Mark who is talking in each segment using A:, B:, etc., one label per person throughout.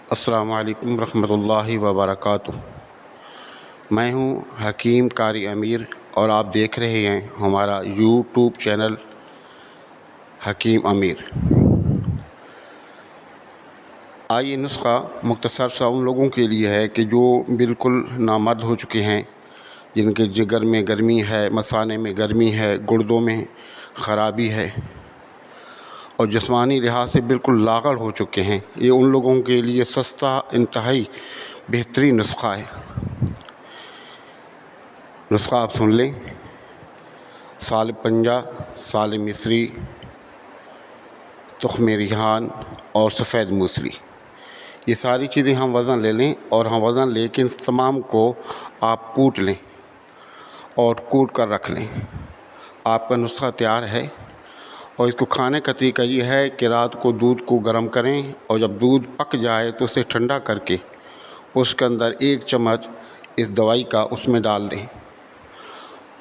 A: السلام علیکم ورحمۃ اللہ وبرکاتہ۔ میں ہوں حکیم قاری امیر اور آپ دیکھ رہے ہیں ہمارا یوٹیوب چینل حکیم امیر۔ آئیے نسخہ مختصر سا ان لوگوں کے لیے ہے کہ جو بالکل نامرد ہو چکے ہیں، جن کے جگر میں گرمی ہے، مثانے میں گرمی ہے، گردوں میں خرابی ہے اور جسمانی لحاظ سے بالکل لاغر ہو چکے ہیں۔ یہ ان لوگوں کے لیے سستا انتہائی بہترین نسخہ ہے۔ نسخہ آپ سن لیں: سالب پنجہ، سالب مصری، تخم ریحان اور سفید موسلی، یہ ساری چیزیں ہم وزن لے لیں اور ہم وزن لے کے تمام کو آپ کوٹ لیں اور کوٹ کر رکھ لیں۔ آپ کا نسخہ تیار ہے اور اس کو کھانے کا طریقہ یہ ہے کہ رات کو دودھ کو گرم کریں اور جب دودھ پک جائے تو اسے ٹھنڈا کر کے اس کے اندر 1 چمچ اس دوائی کا اس میں ڈال دیں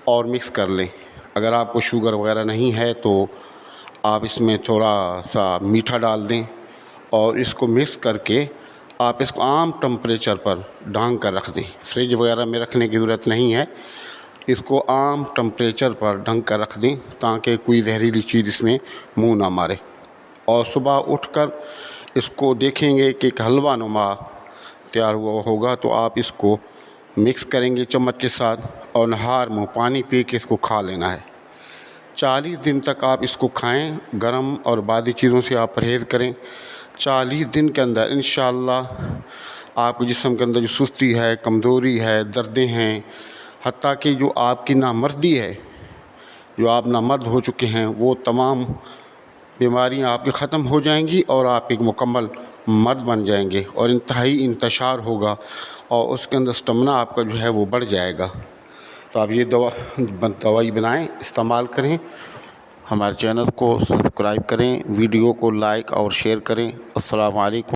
A: اور مکس کر لیں۔ اگر آپ کو شوگر وغیرہ نہیں ہے تو آپ اس میں تھوڑا سا میٹھا ڈال دیں اور اس کو مکس کر کے آپ اس کو عام ٹمپریچر پر ڈھانک کر رکھ دیں۔ فریج وغیرہ میں رکھنے کی ضرورت نہیں ہے، اس کو عام ٹمپریچر پر ڈھنک کر رکھ دیں تاکہ کوئی زہریلی چیز اس میں منہ نہ مارے۔ اور صبح اٹھ کر اس کو دیکھیں گے کہ ایک حلوہ نما تیار ہوا ہوگا تو آپ اس کو مکس کریں گے چمچ کے ساتھ اور نہار منہ پانی پی کے اس کو کھا لینا ہے۔ 40 دن تک آپ اس کو کھائیں، گرم اور بعضی چیزوں سے آپ پرہیز کریں۔ 40 دن کے اندر انشاءاللہ آپ کے جسم کے اندر جو سستی ہے، کمزوری ہے، دردیں ہیں، حتیٰ کہ جو آپ کی نامردی ہے، جو آپ نامرد ہو چکے ہیں، وہ تمام بیماریاں آپ کی ختم ہو جائیں گی اور آپ ایک مکمل مرد بن جائیں گے اور انتہائی انتشار ہوگا اور اس کے اندر اسٹمنا آپ کا جو ہے وہ بڑھ جائے گا۔ تو آپ یہ دوائی بنائیں، استعمال کریں، ہمارے چینل کو سبسکرائب کریں، ویڈیو کو لائک اور شیئر کریں۔ السلام علیکم۔